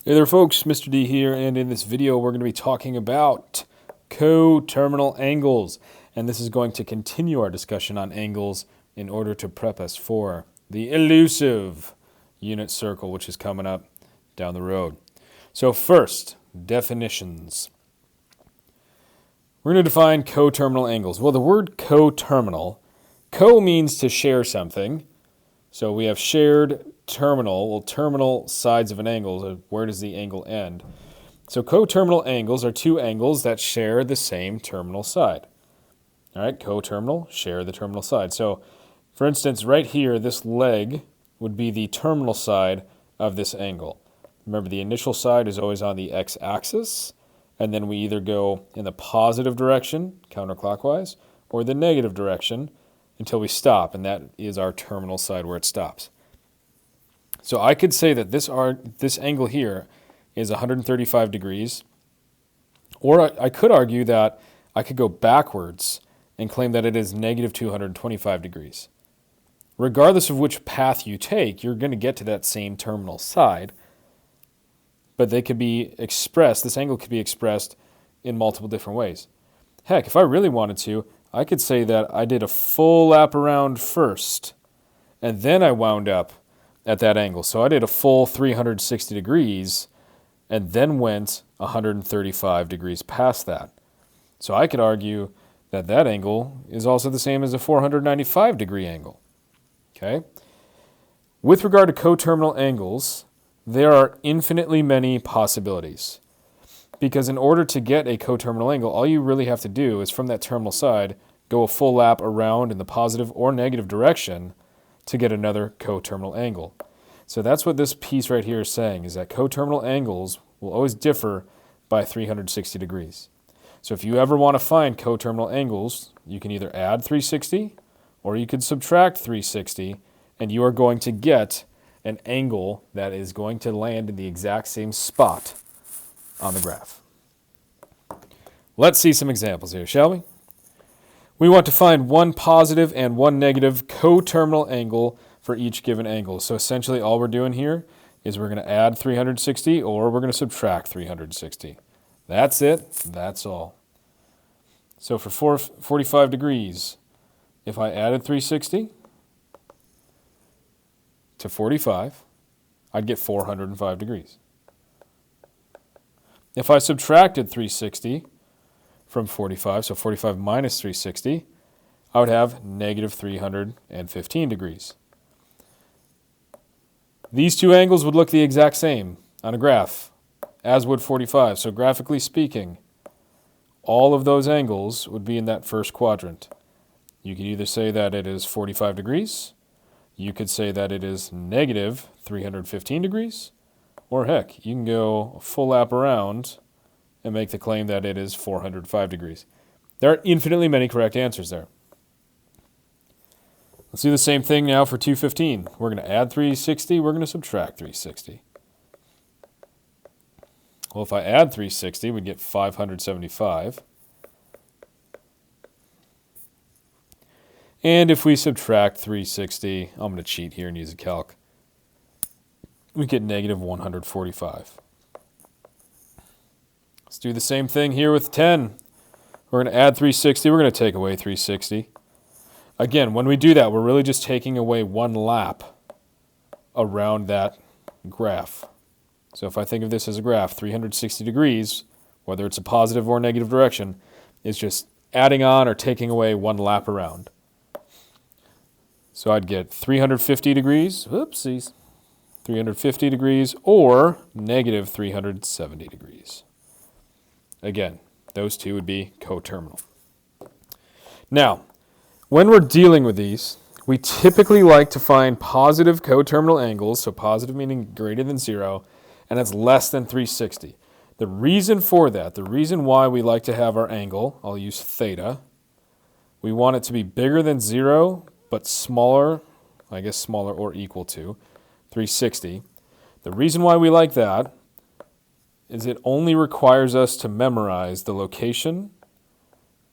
Hey there folks, Mr. D here, and in this video we're going to be talking about coterminal angles, and this is going to continue our discussion on angles in order to prep us for the elusive unit circle, which is coming up down the road. So first, definitions. We're going to define coterminal angles. Well, the word coterminal, co means to share something. So we have shared terminal, well, terminal sides of an angle, so where does the angle end? So coterminal angles are two angles that share the same terminal side. All right, coterminal, share the terminal side. So for instance, right here, this leg would be the terminal side of this angle. Remember, the initial side is always on the x-axis, and then we either go in the positive direction, counterclockwise, or the negative direction, until we stop, and that is our terminal side where it stops. So I could say that this angle here is 135 degrees, or I could argue that I could go backwards and claim that it is negative 225 degrees. Regardless of which path you take, you're going to get to that same terminal side, but they could be expressed, this angle could be expressed in multiple different ways. Heck, if I really wanted to, I could say that I did a full lap around first, and then I wound up at that angle. So I did a full 360 degrees, and then went 135 degrees past that. So I could argue that that angle is also the same as a 495 degree angle. Okay? With regard to coterminal angles, there are infinitely many possibilities. Because in order to get a coterminal angle, all you really have to do is from that terminal side, go a full lap around in the positive or negative direction to get another coterminal angle. So that's what this piece right here is saying, is that coterminal angles will always differ by 360 degrees. So if you ever want to find coterminal angles, you can either add 360 or you could subtract 360, and you are going to get an angle that is going to land in the exact same spot on the graph. Let's see some examples here, shall we? We want to find one positive and one negative coterminal angle for each given angle. So essentially all we're doing here is we're going to add 360 or we're going to subtract 360. That's it. That's all. So for 45 degrees, if I added 360 to 45, I'd get 405 degrees. If I subtracted 360 from 45, so 45 minus 360, I would have negative 315 degrees. These two angles would look the exact same on a graph, as would 45. So graphically speaking, all of those angles would be in that first quadrant. You could either say that it is 45 degrees, you could say that it is negative 315 degrees, or heck, you can go a full lap around and make the claim that it is 405 degrees. There are infinitely many correct answers there. Let's do the same thing now for 215. We're going to add 360, we're going to subtract 360. Well, if I add 360, we'd get 575. And if we subtract 360, I'm going to cheat here and use a calc, we get negative 145. Let's do the same thing here with 10. We're going to add 360, we're going to take away 360. Again, when we do that, we're really just taking away one lap around that graph. So if I think of this as a graph, 360 degrees, whether it's a positive or negative direction, is just adding on or taking away one lap around. So I'd get 350 degrees, whoopsies, 350 degrees, or negative 370 degrees. Again, those two would be coterminal. Now, when we're dealing with these, we typically like to find positive coterminal angles, so positive meaning greater than 0, and it's less than 360. The reason for that, the reason why we like to have our angle, I'll use theta, we want it to be bigger than 0, but smaller, I guess smaller or equal to 360. The reason why we like that is it only requires us to memorize the location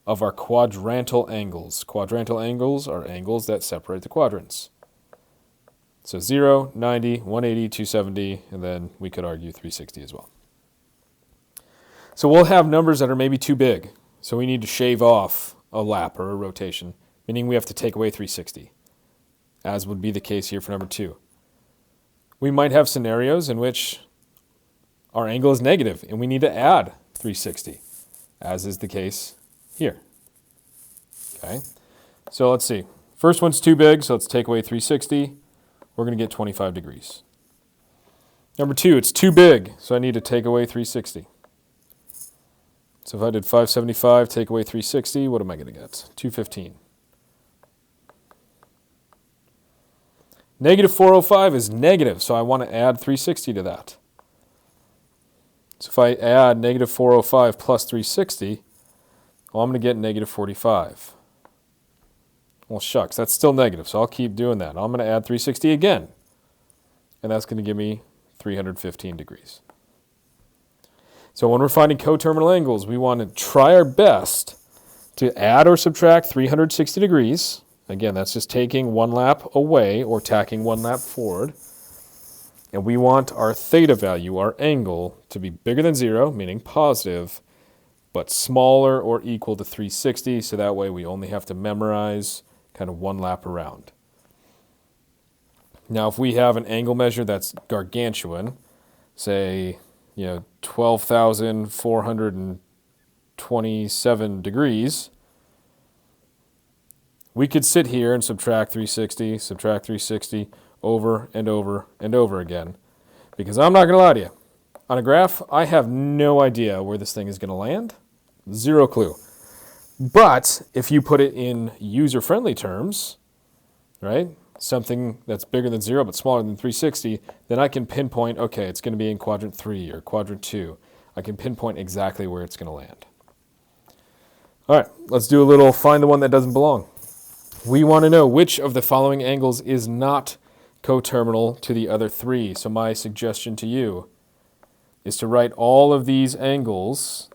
of our quadrantal angles. Quadrantal angles are angles that separate the quadrants. So 0, 90, 180, 270, and then we could argue 360 as well. So we'll have numbers that are maybe too big. So we need to shave off a lap or a rotation, meaning we have to take away 360, as would be the case here for number 2. We might have scenarios in which our angle is negative and we need to add 360, as is the case here. Okay, so let's see. First one's too big, so let's take away 360. We're going to get 25 degrees. Number 2, it's too big, so I need to take away 360. So if I did 575, take away 360, what am I going to get? 215. Negative 405 is negative, so I want to add 360 to that. So if I add negative 405 plus 360, well, I'm going to get negative 45. Well, shucks, that's still negative, so I'll keep doing that. I'm going to add 360 again, and that's going to give me 315 degrees. So when we're finding coterminal angles, we want to try our best to add or subtract 360 degrees. Again, that's just taking one lap away or tacking one lap forward. And we want our theta value, our angle, to be bigger than 0, meaning positive, but smaller or equal to 360, so that way we only have to memorize kind of one lap around. Now, if we have an angle measure that's gargantuan, say, 12,427 degrees, we could sit here and subtract 360 over and over and over again. Because I'm not going to lie to you. On a graph, I have no idea where this thing is going to land. Zero clue. But if you put it in user-friendly terms, right, something that's bigger than 0 but smaller than 360, then I can pinpoint, okay, it's going to be in quadrant 3 or quadrant 2. I can pinpoint exactly where it's going to land. All right, let's do a little find the one that doesn't belong. We want to know which of the following angles is not coterminal to the other 3. So my suggestion to you is to write all of these angles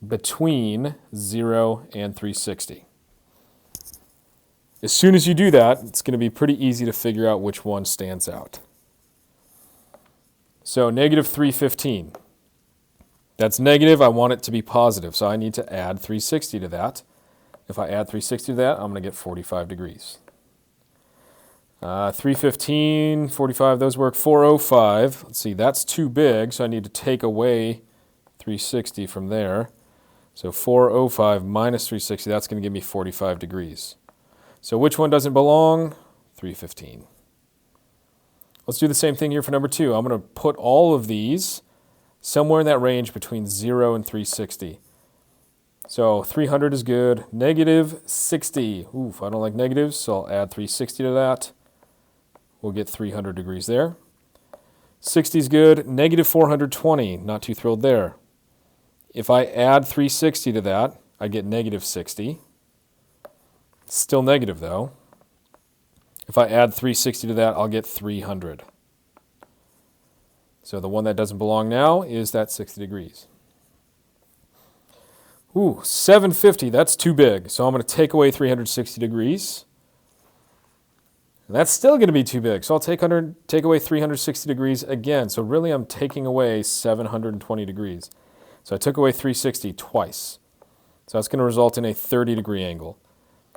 between 0 and 360. As soon as you do that, it's going to be pretty easy to figure out which one stands out. So negative 315. That's negative. I want it to be positive, so I need to add 360 to that. If I add 360 to that, I'm going to get 45 degrees. 315, 45, those work. 405, let's see, that's too big, so I need to take away 360 from there. So 405 minus 360, that's going to give me 45 degrees. So which one doesn't belong? 315. Let's do the same thing here for number 2. I'm going to put all of these somewhere in that range between 0 and 360. So 300 is good. Negative 60. Oof, I don't like negatives, so I'll add 360 to that. We'll get 300 degrees there. 60 is good. Negative 420. Not too thrilled there. If I add 360 to that, I get negative 60. Still negative, though. If I add 360 to that, I'll get 300. So the one that doesn't belong now is that 60 degrees. Ooh, 750, that's too big. So I'm going to take away 360 degrees. And that's still going to be too big. So I'll take away 360 degrees again. So really I'm taking away 720 degrees. So I took away 360 twice. So that's going to result in a 30-degree angle.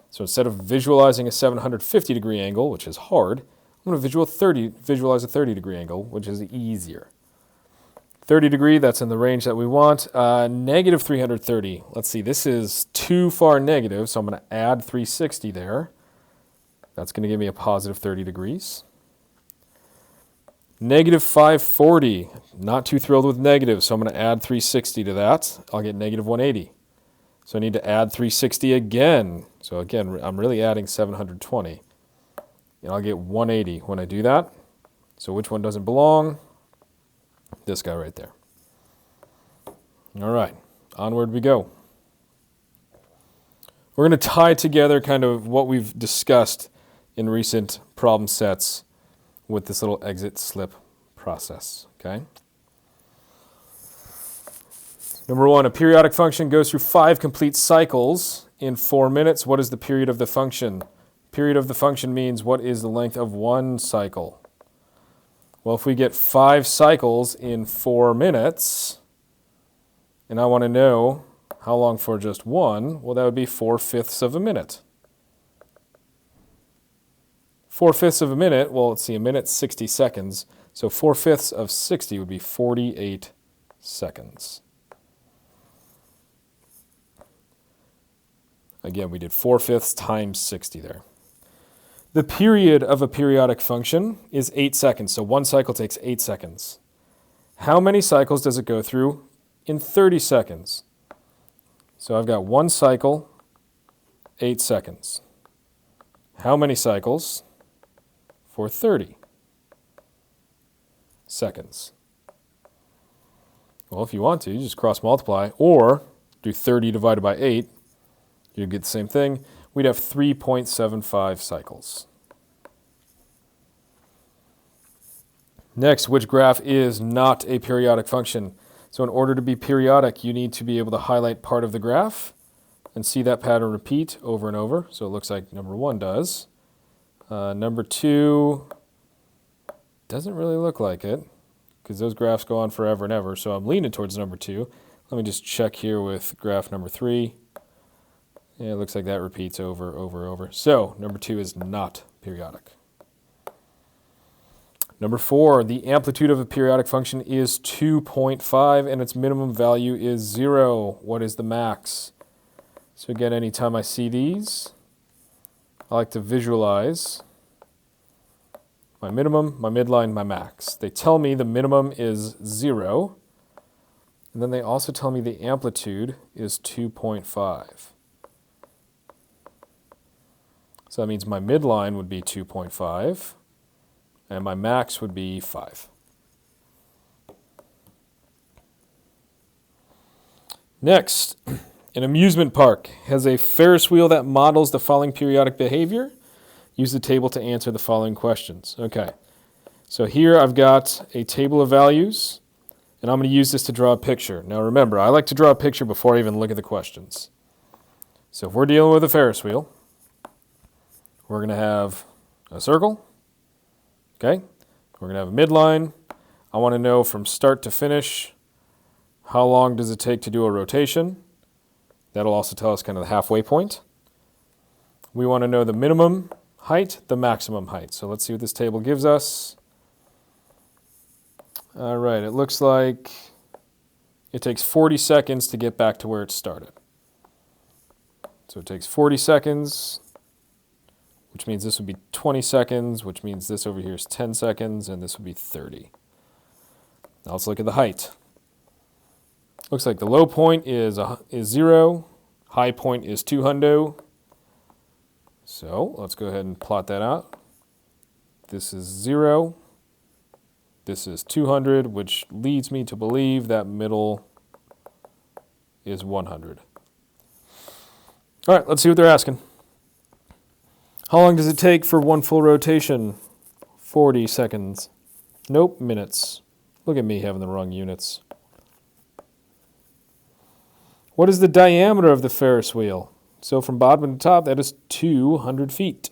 So instead of visualizing a 750-degree angle, which is hard, I'm going to visualize a 30-degree angle, which is easier. 30 degree, that's in the range that we want. Negative 330. Let's see, this is too far negative, so I'm going to add 360 there. That's going to give me a positive 30 degrees. Negative 540. Not too thrilled with negative, so I'm going to add 360 to that. I'll get negative 180. So I need to add 360 again. So again, I'm really adding 720. And I'll get 180 when I do that. So which one doesn't belong? This guy right there. All right, onward we go. We're going to tie together kind of what we've discussed in recent problem sets with this little exit slip process, okay? Number 1, a periodic function goes through 5 complete cycles in 4 minutes. What is the period of the function? Period of the function means what is the length of one cycle? Well, if we get 5 cycles in 4 minutes, and I want to know how long for just one, well, that would be 4/5 of a minute. 4/5 of a minute, well, let's see, a minute's 60 seconds. So 4/5 of 60 would be 48 seconds. Again, we did 4/5 times 60 there. The period of a periodic function is 8 seconds, so one cycle takes 8 seconds. How many cycles does it go through in 30 seconds? So I've got one cycle, 8 seconds. How many cycles for 30 seconds? Well, if you want to, you just cross multiply, or do 30 divided by 8. You get the same thing. We'd have 3.75 cycles. Next, which graph is not a periodic function? So in order to be periodic, you need to be able to highlight part of the graph and see that pattern repeat over and over. So it looks like number 1 does. Number 2 doesn't really look like it because those graphs go on forever and ever. So I'm leaning towards number 2. Let me just check here with graph number 3. Yeah, it looks like that repeats over. So number 2 is not periodic. Number 4, the amplitude of a periodic function is 2.5 and its minimum value is 0. What is the max? So again, anytime I see these, I like to visualize my minimum, my midline, my max. They tell me the minimum is 0, and then they also tell me the amplitude is 2.5. So that means my midline would be 2.5, and my max would be 5. Next, an amusement park has a Ferris wheel that models the following periodic behavior. Use the table to answer the following questions. Okay, so here I've got a table of values, and I'm going to use this to draw a picture. Now remember, I like to draw a picture before I even look at the questions. So if we're dealing with a Ferris wheel, we're going to have a circle, okay? We're going to have a midline. I want to know from start to finish, how long does it take to do a rotation? That'll also tell us kind of the halfway point. We want to know the minimum height, the maximum height. So let's see what this table gives us. All right, it looks like it takes 40 seconds to get back to where it started. So it takes 40 seconds, which means this would be 20 seconds, which means this over here is 10 seconds, and this would be 30. Now let's look at the height. Looks like the low point is 0, high point is 200. So let's go ahead and plot that out. This is 0, this is 200, which leads me to believe that middle is 100. All right, let's see what they're asking. How long does it take for one full rotation? 40 seconds. Nope, minutes. Look at me having the wrong units. What is the diameter of the Ferris wheel? So from bottom to top, that is 200 feet.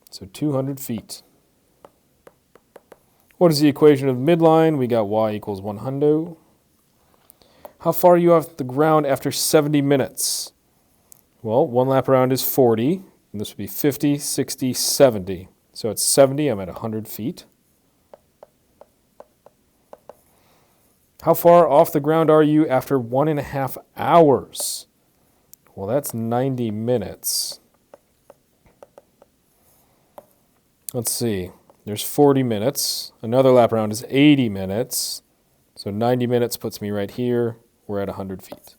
So 200 feet. What is the equation of midline? We got y equals 100. How far are you off the ground after 70 minutes? Well, one lap around is 40. And this would be 50, 60, 70. So at 70, I'm at 100 feet. How far off the ground are you after 1.5 hours? Well, that's 90 minutes. Let's see. There's 40 minutes. Another lap around is 80 minutes. So 90 minutes puts me right here. We're at 100 feet.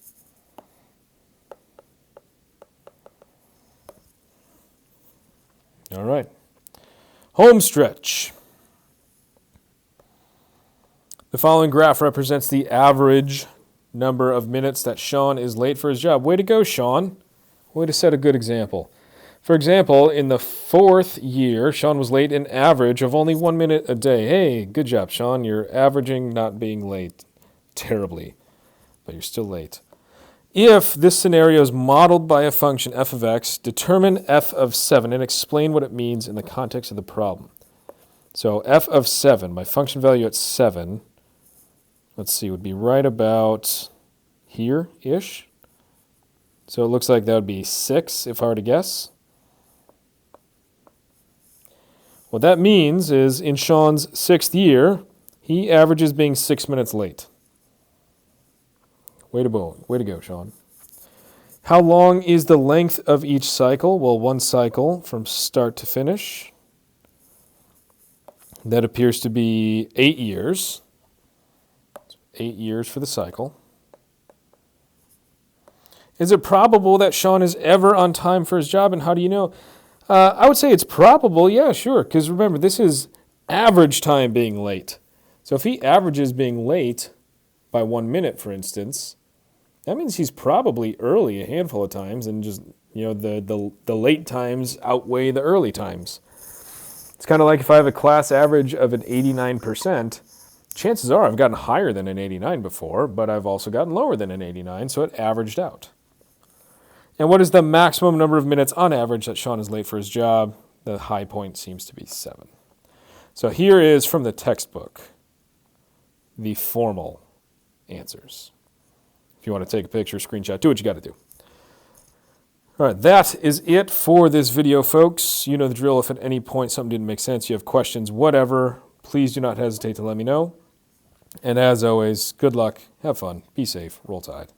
All right. Home stretch. The following graph represents the average number of minutes that Sean is late for his job. Way to go, Sean. Way to set a good example. For example, in the 4th year, Sean was late an average of only 1 minute a day. Hey, good job, Sean. You're averaging not being late terribly, but you're still late. If this scenario is modeled by a function f of x, determine f of 7 and explain what it means in the context of the problem. So f of 7, my function value at 7, let's see, would be right about here-ish. So it looks like that would be 6 if I were to guess. What that means is in Sean's 6th year, he averages being 6 minutes late. Way to go, Sean. How long is the length of each cycle? Well, one cycle from start to finish. That appears to be 8 years. 8 years for the cycle. Is it probable that Sean is ever on time for his job, and how do you know? I would say it's probable, yeah, sure, because remember, this is average time being late. So if he averages being late by 1 minute, for instance, that means he's probably early a handful of times, and just, the late times outweigh the early times. It's kind of like if I have a class average of an 89%, chances are I've gotten higher than an 89 before, but I've also gotten lower than an 89, so it averaged out. And what is the maximum number of minutes on average that Sean is late for his job? The high point seems to be 7. So here is from the textbook the formal answers. If you want to take a picture, screenshot, do what you got to do. All right, that is it for this video, folks. You know the drill. If at any point something didn't make sense, you have questions, whatever, please do not hesitate to let me know. And as always, good luck, have fun, be safe, roll tide.